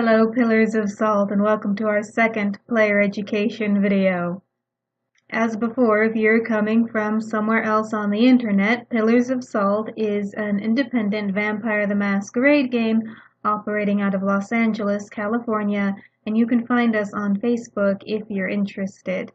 Hello, Pillars of Salt, and welcome to our second player education video. As before, if you're coming from somewhere else on the internet, Pillars of Salt is an independent Vampire the Masquerade game operating out of Los Angeles, California, and you can find us on Facebook if you're interested.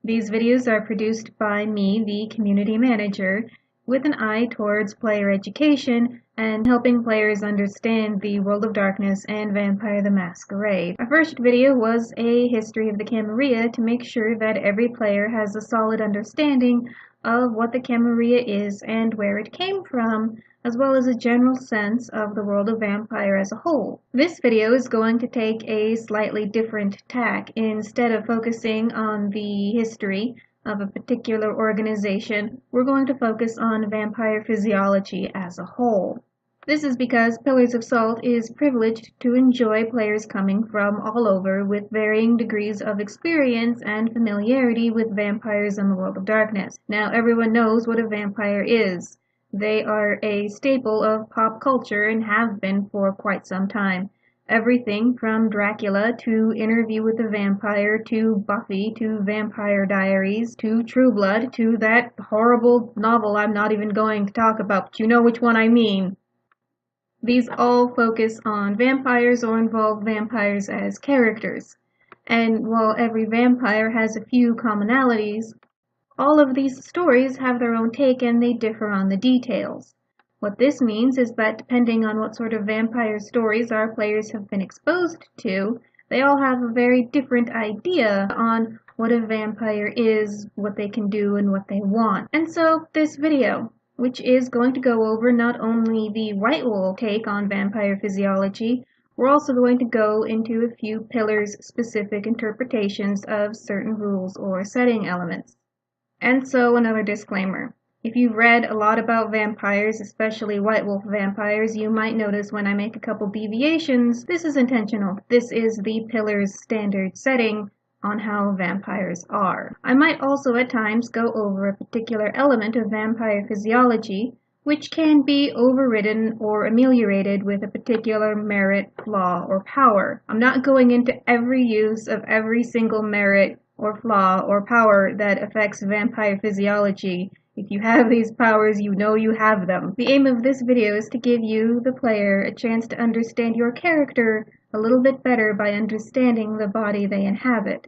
These videos are produced by me, the community manager, with an eye towards player education and helping players understand the World of Darkness and Vampire the Masquerade. Our first video was a history of the Camarilla to make sure that every player has a solid understanding of what the Camarilla is and where it came from, as well as a general sense of the world of Vampire as a whole. This video is going to take a slightly different tack. Instead of focusing on the history of a particular organization, we're going to focus on vampire physiology as a whole. This is because Pillars of Salt is privileged to enjoy players coming from all over with varying degrees of experience and familiarity with vampires in the World of Darkness. Now, everyone knows what a vampire is. They are a staple of pop culture and have been for quite some time. Everything from Dracula to Interview with the Vampire to Buffy to Vampire Diaries to True Blood to that horrible novel I'm not even going to talk about, but you know which one I mean. These all focus on vampires or involve vampires as characters. And while every vampire has a few commonalities, all of these stories have their own take and they differ on the details. What this means is that depending on what sort of vampire stories our players have been exposed to, they all have a very different idea on what a vampire is, what they can do, and what they want. And so this video, which is going to go over not only the White Wolf take on vampire physiology, we're also going to go into a few pillars-specific interpretations of certain rules or setting elements. And so another disclaimer. If you've read a lot about vampires, especially White Wolf vampires, you might notice when I make a couple deviations, this is intentional. This is the Pillars standard setting on how vampires are. I might also at times go over a particular element of vampire physiology, which can be overridden or ameliorated with a particular merit, flaw, or power. I'm not going into every use of every single merit or flaw or power that affects vampire physiology. If you have these powers, you know you have them. The aim of this video is to give you, the player, a chance to understand your character a little bit better by understanding the body they inhabit.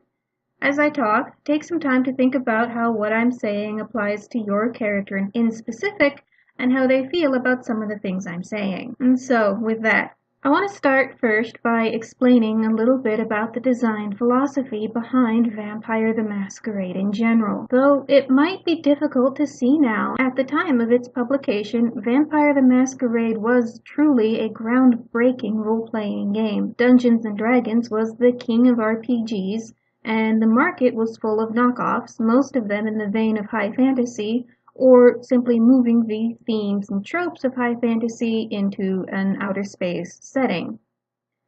As I talk, take some time to think about how what I'm saying applies to your character in specific and how they feel about some of the things I'm saying. And so, with that, I want to start first by explaining a little bit about the design philosophy behind Vampire the Masquerade in general. Though it might be difficult to see now, at the time of its publication, Vampire the Masquerade was truly a groundbreaking role-playing game. Dungeons & Dragons was the king of RPGs, and the market was full of knockoffs, most of them in the vein of high fantasy, or simply moving the themes and tropes of high fantasy into an outer space setting.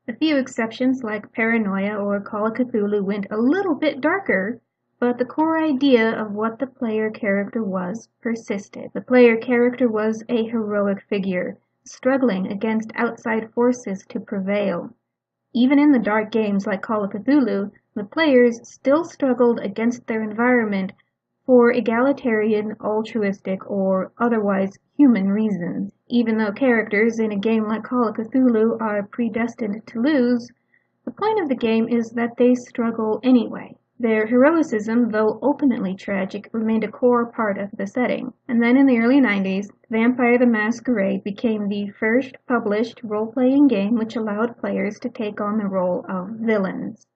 A few exceptions like Paranoia or Call of Cthulhu went a little bit darker, but the core idea of what the player character was persisted. The player character was a heroic figure, struggling against outside forces to prevail. Even in the dark games like Call of Cthulhu, the players still struggled against their environment for egalitarian, altruistic, or otherwise human reasons. Even though characters in a game like Call of Cthulhu are predestined to lose, the point of the game is that they struggle anyway. Their heroicism, though ultimately tragic, remained a core part of the setting. And then in the early 90s, Vampire the Masquerade became the first published role-playing game which allowed players to take on the role of villains.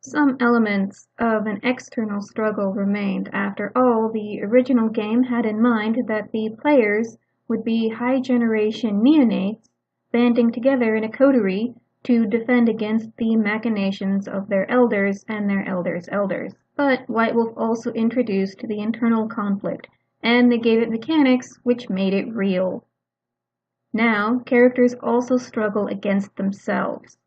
Some elements of an external struggle remained. After all, the original game had in mind that the players would be high-generation neonates banding together in a coterie to defend against the machinations of their elders and their elders' elders. But White Wolf also introduced the internal conflict, and they gave it mechanics which made it real. Now, characters also struggle against themselves.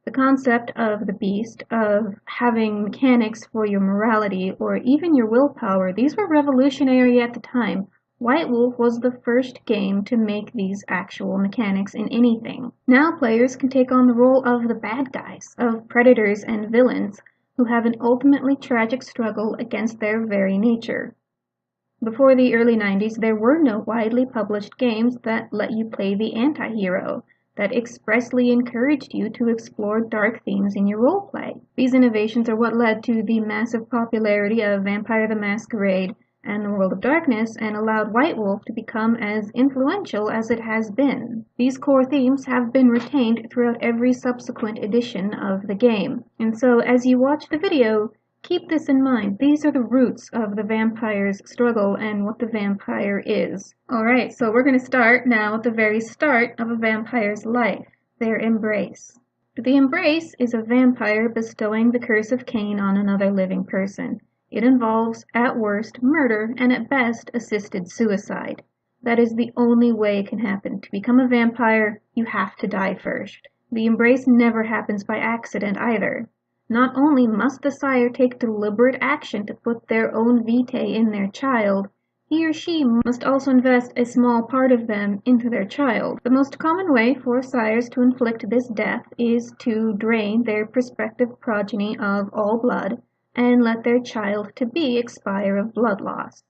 The concept of the beast, of having mechanics for your morality or even your willpower, these were revolutionary at the time. White Wolf was the first game to make these actual mechanics in anything. Now players can take on the role of the bad guys, of predators and villains, who have an ultimately tragic struggle against their very nature. Before the early 90s, there were no widely published games that let you play the anti-hero, that expressly encouraged you to explore dark themes in your roleplay. These innovations are what led to the massive popularity of Vampire the Masquerade and the World of Darkness, and allowed White Wolf to become as influential as it has been. These core themes have been retained throughout every subsequent edition of the game, and so as you watch the video, keep this in mind. These are the roots of the vampire's struggle and what the vampire is. Alright, so we're going to start now at the very start of a vampire's life, their embrace. The embrace is a vampire bestowing the curse of Cain on another living person. It involves, at worst, murder, and at best, assisted suicide. That is the only way it can happen. To become a vampire, you have to die first. The embrace never happens by accident either. Not only must the sire take deliberate action to put their own vitae in their child, he or she must also invest a small part of them into their child. The most common way for sires to inflict this death is to drain their prospective progeny of all blood, and let their child-to-be expire of blood loss.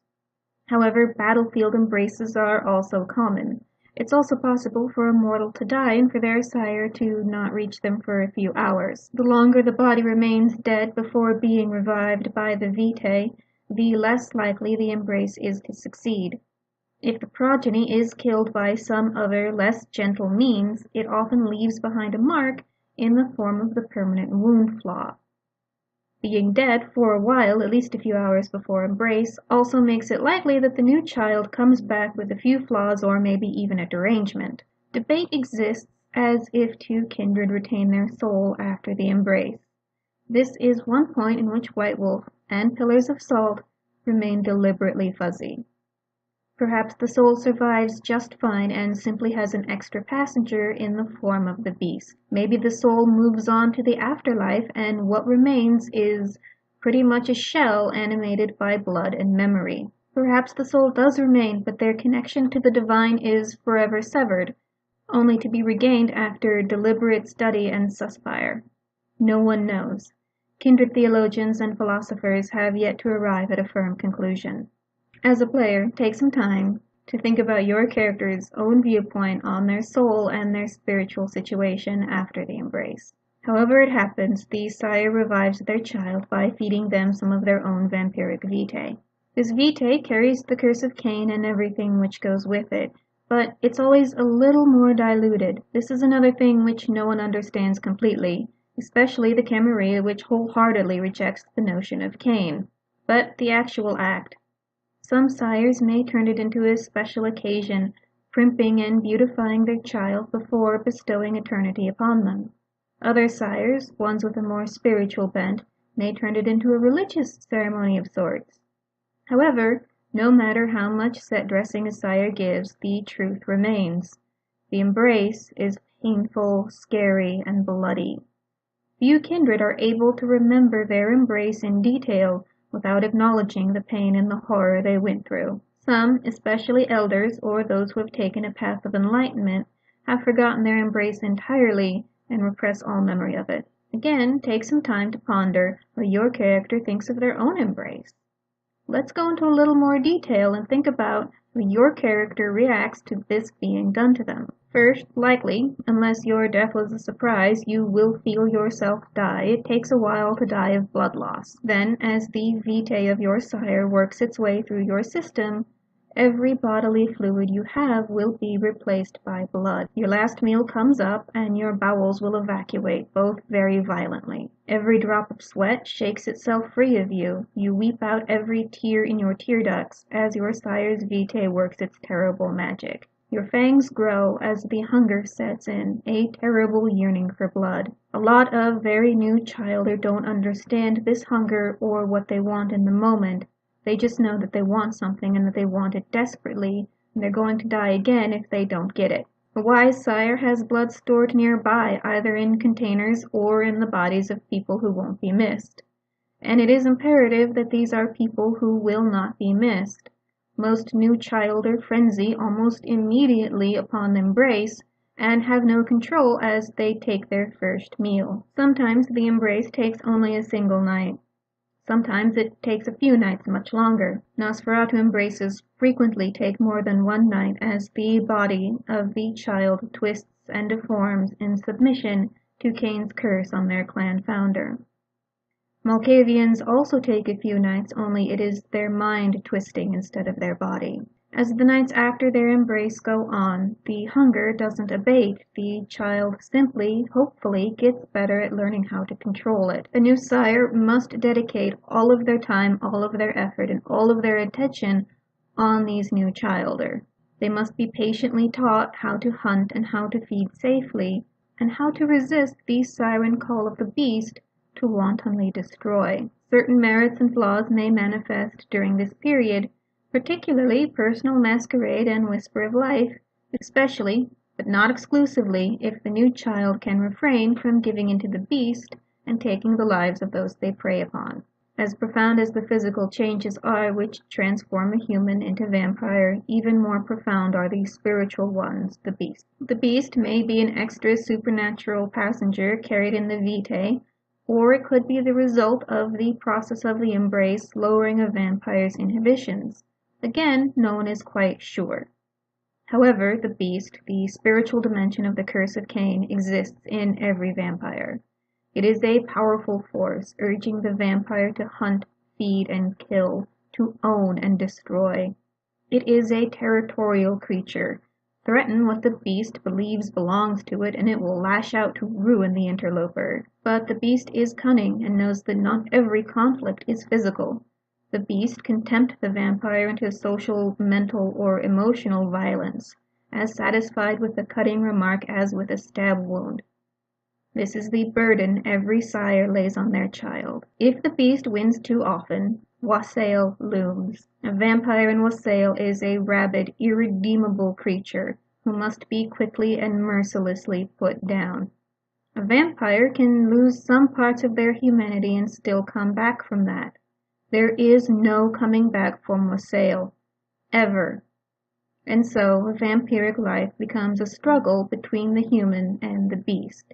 However, battlefield embraces are also common. It's also possible for a mortal to die and for their sire to not reach them for a few hours. The longer the body remains dead before being revived by the vitae, the less likely the embrace is to succeed. If the progeny is killed by some other, less gentle means, it often leaves behind a mark in the form of the permanent wound flaw. Being dead for a while, at least a few hours before embrace, also makes it likely that the new child comes back with a few flaws or maybe even a derangement. Debate exists as if two kindred retain their soul after the embrace. This is one point in which White Wolf and Pillars of Salt remain deliberately fuzzy. Perhaps the soul survives just fine and simply has an extra passenger in the form of the beast. Maybe the soul moves on to the afterlife and what remains is pretty much a shell animated by blood and memory. Perhaps the soul does remain, but their connection to the divine is forever severed, only to be regained after deliberate study and suspire. No one knows. Kindred theologians and philosophers have yet to arrive at a firm conclusion. As a player, take some time to think about your character's own viewpoint on their soul and their spiritual situation after the embrace. However it happens, the sire revives their child by feeding them some of their own vampiric vitae. This vitae carries the curse of Cain and everything which goes with it, but it's always a little more diluted. This is another thing which no one understands completely, especially the Camarilla, which wholeheartedly rejects the notion of Cain. But the actual act. Some sires may turn it into a special occasion, primping and beautifying their child before bestowing eternity upon them. Other sires, ones with a more spiritual bent, may turn it into a religious ceremony of sorts. However, no matter how much set dressing a sire gives, the truth remains. The embrace is painful, scary, and bloody. Few kindred are able to remember their embrace in detail without acknowledging the pain and the horror they went through. Some, especially elders or those who have taken a path of enlightenment, have forgotten their embrace entirely and repress all memory of it. Again, take some time to ponder what your character thinks of their own embrace. Let's go into a little more detail and think about how your character reacts to this being done to them. First, likely, unless your death was a surprise, you will feel yourself die. It takes a while to die of blood loss. Then, as the vitae of your sire works its way through your system, every bodily fluid you have will be replaced by blood. Your last meal comes up and your bowels will evacuate, both very violently. Every drop of sweat shakes itself free of you. You weep out every tear in your tear ducts as your sire's vitae works its terrible magic. Your fangs grow as the hunger sets in, a terrible yearning for blood. A lot of very new children don't understand this hunger or what they want in the moment. They just know that they want something and that they want it desperately, and they're going to die again if they don't get it. A wise sire has blood stored nearby, either in containers or in the bodies of people who won't be missed. And it is imperative that these are people who will not be missed. Most new childer frenzy almost immediately upon embrace, and have no control as they take their first meal. Sometimes the embrace takes only a single night. Sometimes it takes a few nights much longer. Nosferatu embraces frequently take more than one night as the body of the child twists and deforms in submission to Cain's curse on their clan founder. Malkavians also take a few nights, only it is their mind twisting instead of their body. As the nights after their embrace go on, the hunger doesn't abate. The child simply, hopefully, gets better at learning how to control it. The new sire must dedicate all of their time, all of their effort, and all of their attention on these new childer. They must be patiently taught how to hunt and how to feed safely, and how to resist the siren call of the beast to wantonly destroy. Certain merits and flaws may manifest during this period, particularly personal masquerade and whisper of life, especially, but not exclusively, if the new child can refrain from giving in to the beast and taking the lives of those they prey upon. As profound as the physical changes are which transform a human into vampire, even more profound are the spiritual ones, the beast. The beast may be an extra supernatural passenger carried in the vitae, or it could be the result of the process of the embrace lowering a vampire's inhibitions. Again, no one is quite sure. However, the beast, the spiritual dimension of the curse of Cain, exists in every vampire. It is a powerful force, urging the vampire to hunt, feed, and kill, to own and destroy. It is a territorial creature. Threaten what the beast believes belongs to it, and it will lash out to ruin the interloper. But the beast is cunning and knows that not every conflict is physical. The beast can tempt the vampire into social, mental, or emotional violence, as satisfied with a cutting remark as with a stab wound. This is the burden every sire lays on their child. If the beast wins too often, wassail looms. A vampire in wassail is a rabid, irredeemable creature who must be quickly and mercilessly put down. A vampire can lose some parts of their humanity and still come back from that. There is no coming back from wassail, ever. And so, vampiric life becomes a struggle between the human and the beast,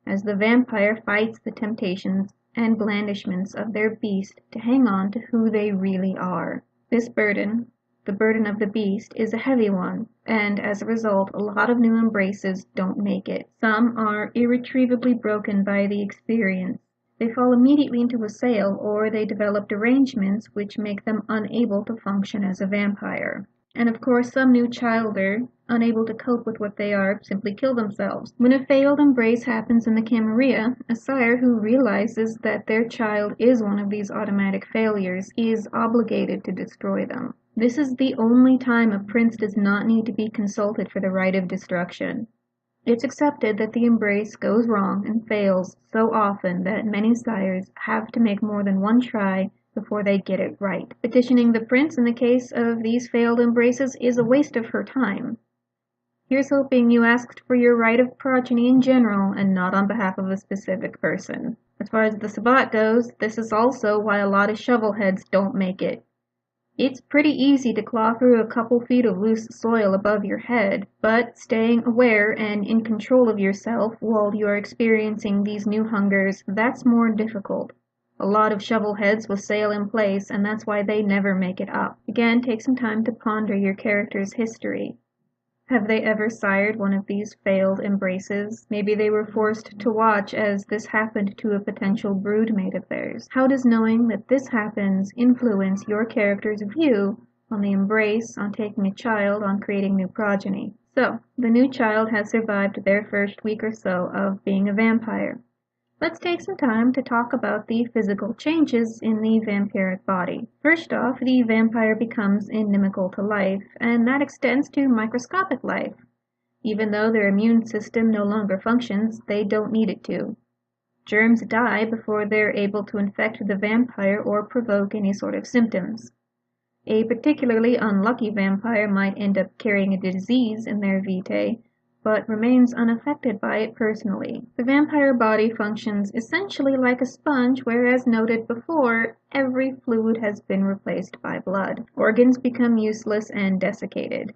as the vampire fights the temptations and blandishments of their beast to hang on to who they really are. This burden, the burden of the beast, is a heavy one, and as a result, a lot of new embraces don't make it. Some are irretrievably broken by the experience. They fall immediately into wassail, or they develop derangements which make them unable to function as a vampire. And of course, some new childer, unable to cope with what they are, simply kill themselves. When a failed embrace happens in the Camarilla, a sire who realizes that their child is one of these automatic failures is obligated to destroy them. This is the only time a prince does not need to be consulted for the right of destruction. It's accepted that the embrace goes wrong and fails so often that many sires have to make more than one try before they get it right. Petitioning the prince in the case of these failed embraces is a waste of her time. Here's hoping you asked for your right of progeny in general and not on behalf of a specific person. As far as the Sabbat goes, this is also why a lot of shovelheads don't make it. It's pretty easy to claw through a couple feet of loose soil above your head, but staying aware and in control of yourself while you are experiencing these new hungers, that's more difficult. A lot of shovelheads will sail in place, and that's why they never make it up. Again, take some time to ponder your character's history. Have they ever sired one of these failed embraces? Maybe they were forced to watch as this happened to a potential broodmate of theirs. How does knowing that this happens influence your character's view on the embrace, on taking a child, on creating new progeny? So, the new child has survived their first week or so of being a vampire. Let's take some time to talk about the physical changes in the vampiric body. First off, the vampire becomes inimical to life, and that extends to microscopic life. Even though their immune system no longer functions, they don't need it to. Germs die before they're able to infect the vampire or provoke any sort of symptoms. A particularly unlucky vampire might end up carrying a disease in their vitae, but remains unaffected by it personally. The vampire body functions essentially like a sponge, where, as noted before, every fluid has been replaced by blood. Organs become useless and desiccated.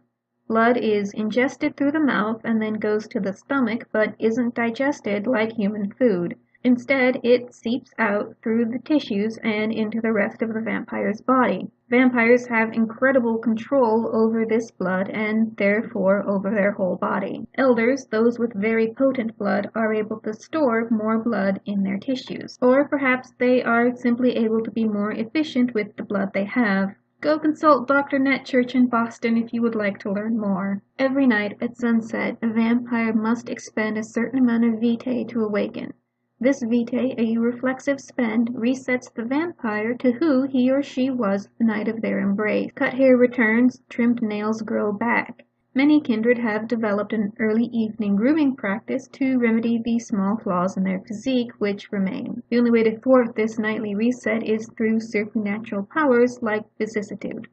Blood is ingested through the mouth and then goes to the stomach, but isn't digested like human food. Instead, it seeps out through the tissues and into the rest of the vampire's body. Vampires have incredible control over this blood and therefore over their whole body. Elders, those with very potent blood, are able to store more blood in their tissues. Or perhaps they are simply able to be more efficient with the blood they have. Go consult Dr. Netchurch in Boston if you would like to learn more. Every night at sunset, a vampire must expend a certain amount of vitae to awaken. This vitae, a reflexive spend, resets the vampire to who he or she was the night of their embrace. Cut hair returns, trimmed nails grow back. Many kindred have developed an early evening grooming practice to remedy the small flaws in their physique which remain. The only way to thwart this nightly reset is through supernatural powers like vicissitude.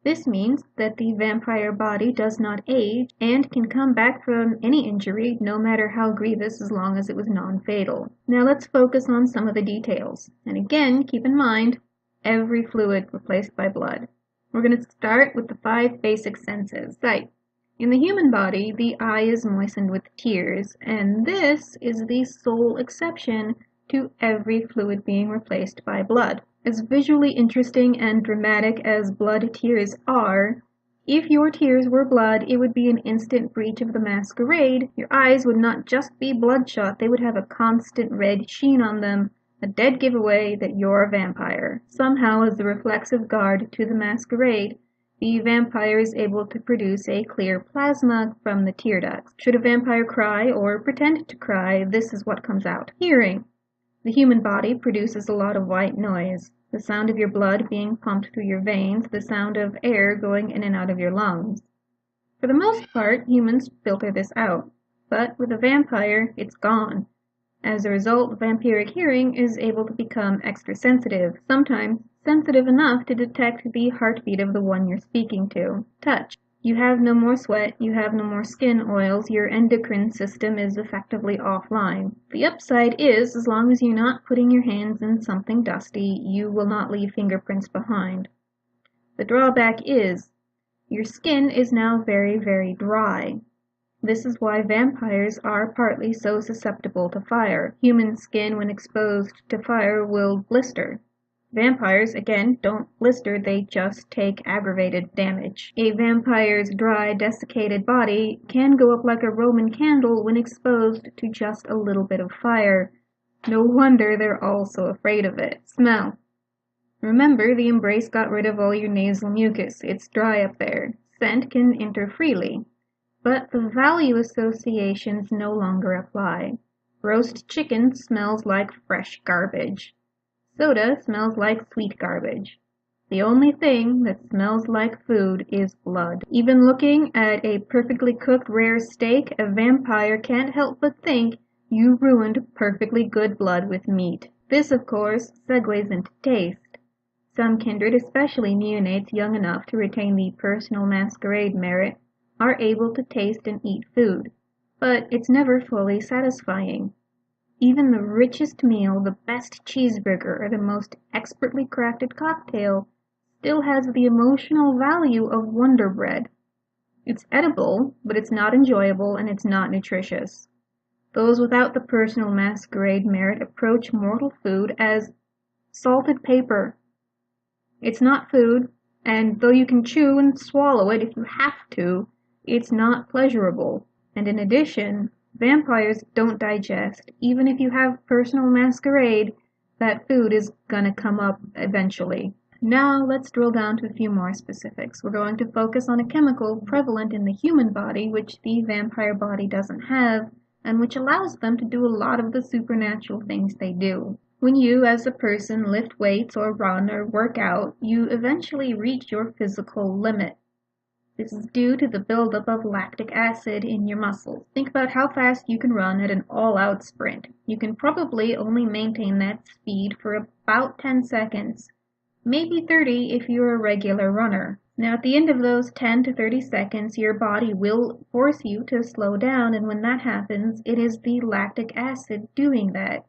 This means that the vampire body does not age and can come back from any injury, no matter how grievous, as long as it was non-fatal. Now let's focus on some of the details. And again, keep in mind, every fluid replaced by blood. We're going to start with the 5 basic senses. Sight. In the human body, the eye is moistened with tears, and this is the sole exception to every fluid being replaced by blood. As visually interesting and dramatic as blood tears are, if your tears were blood, it would be an instant breach of the masquerade. Your eyes would not just be bloodshot, they would have a constant red sheen on them, a dead giveaway that you're a vampire. Somehow, as the reflexive guard to the masquerade, the vampire is able to produce a clear plasma from the tear ducts. Should a vampire cry or pretend to cry, this is what comes out. Hearing. The human body produces a lot of white noise. The sound of your blood being pumped through your veins, the sound of air going in and out of your lungs. For the most part, humans filter this out, but with a vampire, it's gone. As a result, vampiric hearing is able to become extra sensitive, sometimes sensitive enough to detect the heartbeat of the one you're speaking to. Touch. You have no more sweat, you have no more skin oils, your endocrine system is effectively offline. The upside is, as long as you're not putting your hands in something dusty, you will not leave fingerprints behind. The drawback is, your skin is now very, very dry. This is why vampires are partly so susceptible to fire. Human skin, when exposed to fire, will blister. Vampires, again, don't blister, they just take aggravated damage. A vampire's dry, desiccated body can go up like a Roman candle when exposed to just a little bit of fire. No wonder they're all so afraid of it. Smell. Remember, the embrace got rid of all your nasal mucus. It's dry up there. Scent can enter freely. But the value associations no longer apply. Roast chicken smells like fresh garbage. Soda smells like sweet garbage. The only thing that smells like food is blood. Even looking at a perfectly cooked rare steak, a vampire can't help but think you ruined perfectly good blood with meat. This, of course, segues into taste. Some kindred, especially neonates young enough to retain the personal masquerade merit, are able to taste and eat food, but it's never fully satisfying. Even the richest meal, the best cheeseburger, or the most expertly crafted cocktail still has the emotional value of Wonder Bread. It's edible, but it's not enjoyable and it's not nutritious. Those without the personal masquerade merit approach mortal food as salted paper. It's not food, and though you can chew and swallow it if you have to, it's not pleasurable. And in addition, vampires don't digest. Even if you have personal masquerade, that food is gonna come up eventually. Now let's drill down to a few more specifics. We're going to focus on a chemical prevalent in the human body which the vampire body doesn't have, and which allows them to do a lot of the supernatural things they do. When you, as a person, lift weights or run or work out, you eventually reach your physical limit. This is due to the buildup of lactic acid in your muscles. Think about how fast you can run at an all-out sprint. You can probably only maintain that speed for about 10 seconds, maybe 30 if you're a regular runner. Now, at the end of those 10 to 30 seconds, your body will force you to slow down, and when that happens, it is the lactic acid doing that.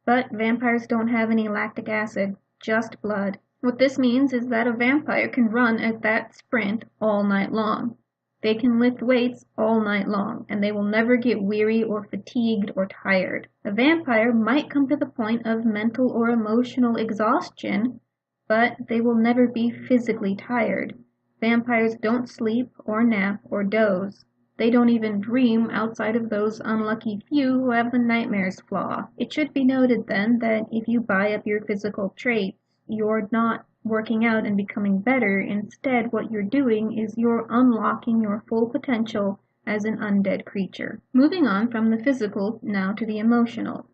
But vampires don't have any lactic acid, just blood. What this means is that a vampire can run at that sprint all night long. They can lift weights all night long, and they will never get weary or fatigued or tired. A vampire might come to the point of mental or emotional exhaustion, but they will never be physically tired. Vampires don't sleep or nap or doze. They don't even dream outside of those unlucky few who have the nightmares flaw. It should be noted then that if you buy up your physical traits, you're not working out and becoming better. Instead, what you're doing is you're unlocking your full potential as an undead creature. Moving on from the physical now to the emotional.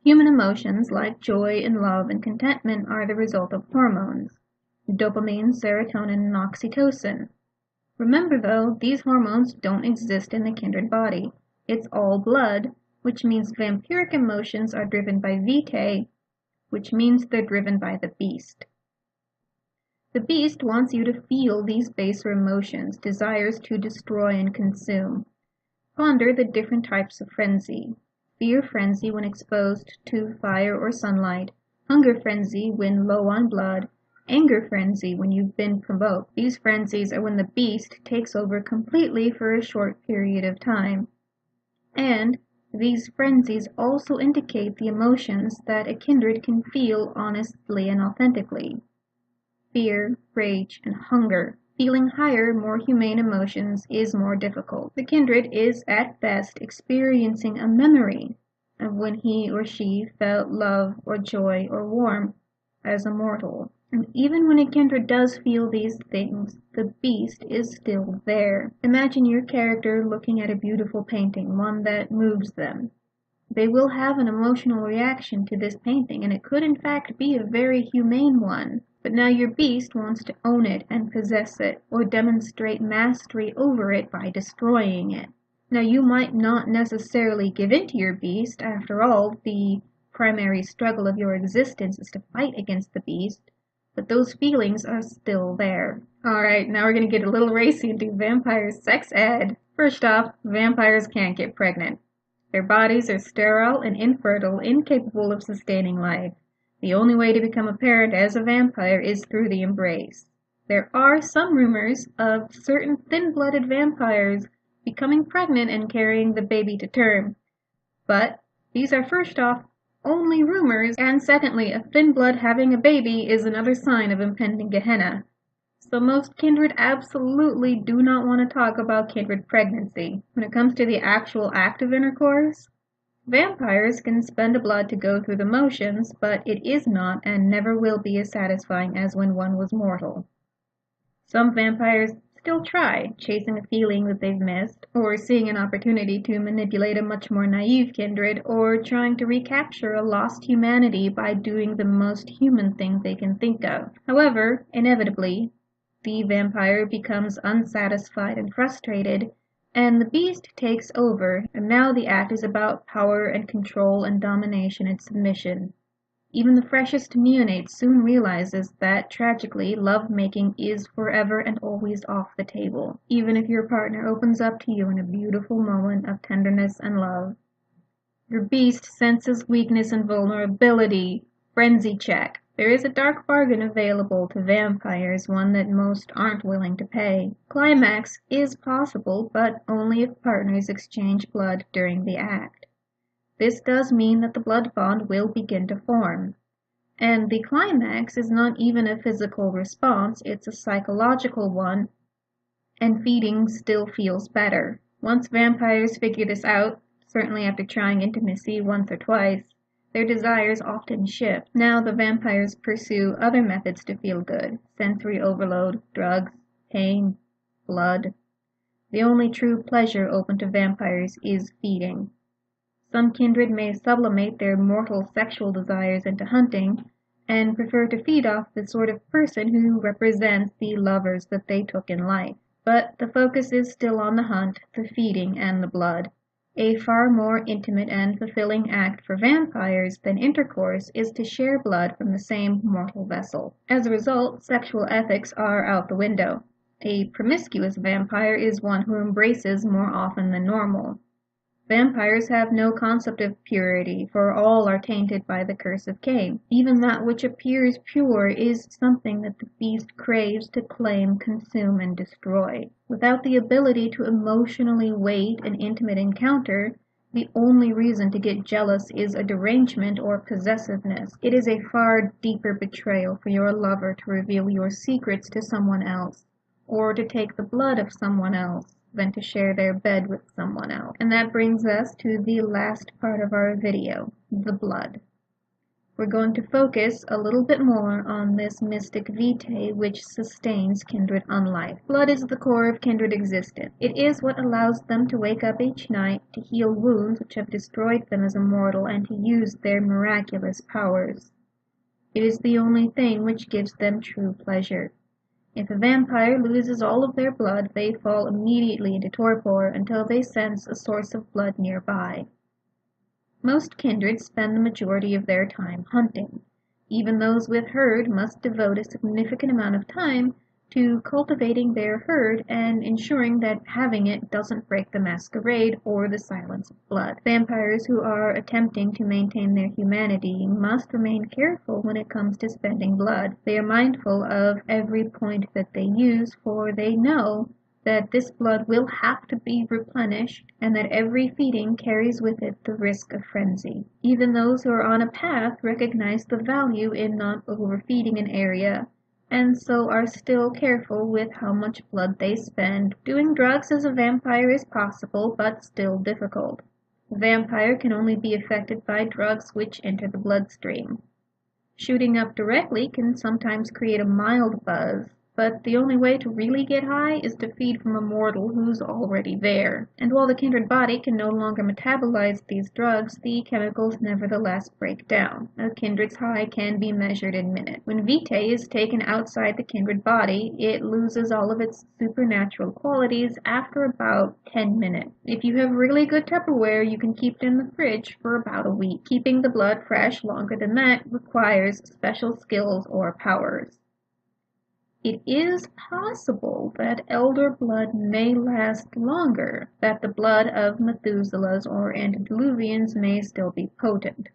Human emotions like joy and love and contentment are the result of hormones: dopamine, serotonin, and oxytocin. Remember though, these hormones don't exist in the kindred body. It's all blood, which means vampiric emotions are driven by vitae, which means they're driven by the beast. The beast wants you to feel these baser emotions, desires to destroy and consume. Ponder the different types of frenzy. Fear frenzy when exposed to fire or sunlight, hunger frenzy when low on blood, anger frenzy when you've been provoked. These frenzies are when the beast takes over completely for a short period of time. And these frenzies also indicate the emotions that a kindred can feel honestly and authentically. Fear, rage, and hunger. Feeling higher, more humane emotions is more difficult. The kindred is at best experiencing a memory of when he or she felt love or joy or warmth as a mortal. And even when a kindred does feel these things, the beast is still there. Imagine your character looking at a beautiful painting, one that moves them. They will have an emotional reaction to this painting, and it could in fact be a very humane one. But now your beast wants to own it and possess it, or demonstrate mastery over it by destroying it. Now you might not necessarily give in to your beast. After all, the primary struggle of your existence is to fight against the beast, but those feelings are still there. Alright, now we're going to get a little racy into vampire sex ed. First off, vampires can't get pregnant. Their bodies are sterile and infertile, incapable of sustaining life. The only way to become a parent as a vampire is through the embrace. There are some rumors of certain thin-blooded vampires becoming pregnant and carrying the baby to term. But these are, first off, only rumors, and secondly, a thin blood having a baby is another sign of impending Gehenna. So most kindred absolutely do not want to talk about kindred pregnancy. When it comes to the actual act of intercourse, vampires can spend a blood to go through the motions, but it is not and never will be as satisfying as when one was mortal. Some vampires still try, chasing a feeling that they've missed, or seeing an opportunity to manipulate a much more naive kindred, or trying to recapture a lost humanity by doing the most human thing they can think of. However, inevitably, the vampire becomes unsatisfied and frustrated, and the beast takes over, and now the act is about power and control and domination and submission. Even the freshest neonate soon realizes that, tragically, love-making is forever and always off the table, even if your partner opens up to you in a beautiful moment of tenderness and love. Your beast senses weakness and vulnerability. Frenzy check. There is a dark bargain available to vampires, one that most aren't willing to pay. Climax is possible, but only if partners exchange blood during the act. This does mean that the blood bond will begin to form. And the climax is not even a physical response, it's a psychological one, and feeding still feels better. Once vampires figure this out, certainly after trying intimacy once or twice, their desires often shift. Now the vampires pursue other methods to feel good: sensory overload, drugs, pain, blood. The only true pleasure open to vampires is feeding. Some kindred may sublimate their mortal sexual desires into hunting, and prefer to feed off the sort of person who represents the lovers that they took in life. But the focus is still on the hunt, the feeding, and the blood. A far more intimate and fulfilling act for vampires than intercourse is to share blood from the same mortal vessel. As a result, sexual ethics are out the window. A promiscuous vampire is one who embraces more often than normal. Vampires have no concept of purity, for all are tainted by the curse of Cain. Even that which appears pure is something that the beast craves to claim, consume, and destroy. Without the ability to emotionally weight an intimate encounter, the only reason to get jealous is a derangement or possessiveness. It is a far deeper betrayal for your lover to reveal your secrets to someone else, or to take the blood of someone else, than to share their bed with someone else. And that brings us to the last part of our video, the blood. We're going to focus a little bit more on this mystic vitae which sustains kindred unlife. Blood is the core of kindred existence. It is what allows them to wake up each night, to heal wounds which have destroyed them as a mortal, and to use their miraculous powers. It is the only thing which gives them true pleasure. If a vampire loses all of their blood, they fall immediately into torpor until they sense a source of blood nearby. Most kindred spend the majority of their time hunting. Even those with herd must devote a significant amount of time to cultivating their herd and ensuring that having it doesn't break the masquerade or the silence of blood. Vampires who are attempting to maintain their humanity must remain careful when it comes to spending blood. They are mindful of every point that they use, for they know that this blood will have to be replenished and that every feeding carries with it the risk of frenzy. Even those who are on a path recognize the value in not overfeeding an area, and so are still careful with how much blood they spend. Doing drugs as a vampire is possible, but still difficult. A vampire can only be affected by drugs which enter the bloodstream. Shooting up directly can sometimes create a mild buzz, but the only way to really get high is to feed from a mortal who's already there. And while the kindred body can no longer metabolize these drugs, the chemicals nevertheless break down. A kindred's high can be measured in minutes. When vitae is taken outside the kindred body, it loses all of its supernatural qualities after about 10 minutes. If you have really good Tupperware, you can keep it in the fridge for about a week. Keeping the blood fresh longer than that requires special skills or powers. It is possible that elder blood may last longer, that the blood of Methuselahs or antediluvians may still be potent.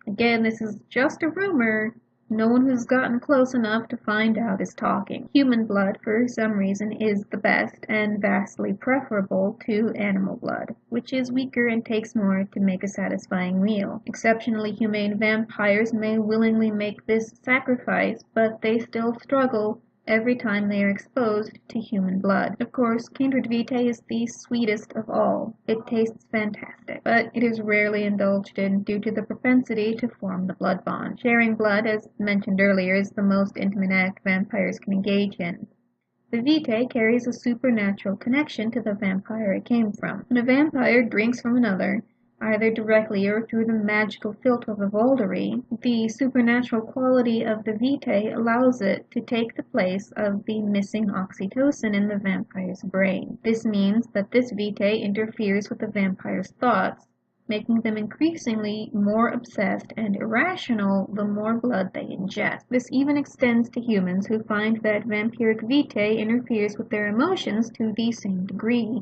Again, this is just a rumor. No one who's gotten close enough to find out is talking. Human blood, for some reason, is the best and vastly preferable to animal blood, which is weaker and takes more to make a satisfying meal. Exceptionally humane vampires may willingly make this sacrifice, but they still struggle every time they are exposed to human blood. Of course, kindred vitae is the sweetest of all. It tastes fantastic, but it is rarely indulged in due to the propensity to form the blood bond. Sharing blood, as mentioned earlier, is the most intimate act vampires can engage in. The vitae carries a supernatural connection to the vampire it came from. When a vampire drinks from another, either directly or through the magical filter of the Vaulderie, the supernatural quality of the vitae allows it to take the place of the missing oxytocin in the vampire's brain. This means that this vitae interferes with the vampire's thoughts, making them increasingly more obsessed and irrational the more blood they ingest. This even extends to humans who find that vampiric vitae interferes with their emotions to the same degree,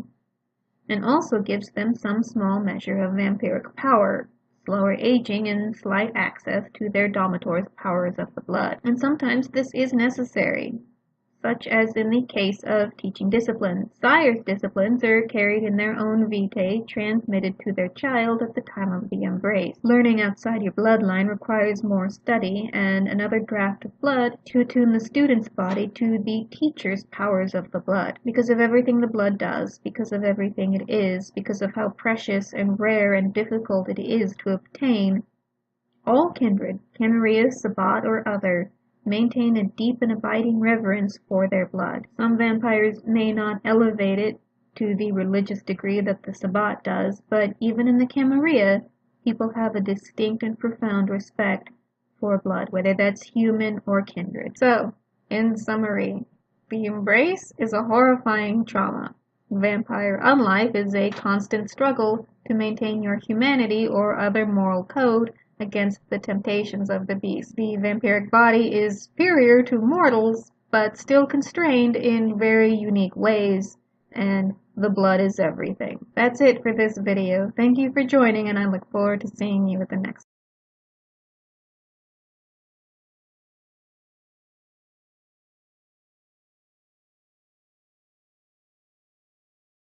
and also gives them some small measure of vampiric power, slower aging, and slight access to their dominator's powers of the blood. And sometimes this is necessary, such as in the case of teaching disciplines. Sire's disciplines are carried in their own vitae, transmitted to their child at the time of the embrace. Learning outside your bloodline requires more study and another draft of blood to attune the student's body to the teacher's powers of the blood. Because of everything the blood does, because of everything it is, because of how precious and rare and difficult it is to obtain, all kindred, Camarilla, Sabbat, or other, maintain a deep and abiding reverence for their blood. Some vampires may not elevate it to the religious degree that the Sabbat does, but even in the Camarilla, people have a distinct and profound respect for blood, whether that's human or kindred. So, in summary, the embrace is a horrifying trauma. Vampire unlife is a constant struggle to maintain your humanity or other moral code against the temptations of the beast. The vampiric body is superior to mortals, but still constrained in very unique ways, and the blood is everything. That's it for this video. Thank you for joining, and I look forward to seeing you at the next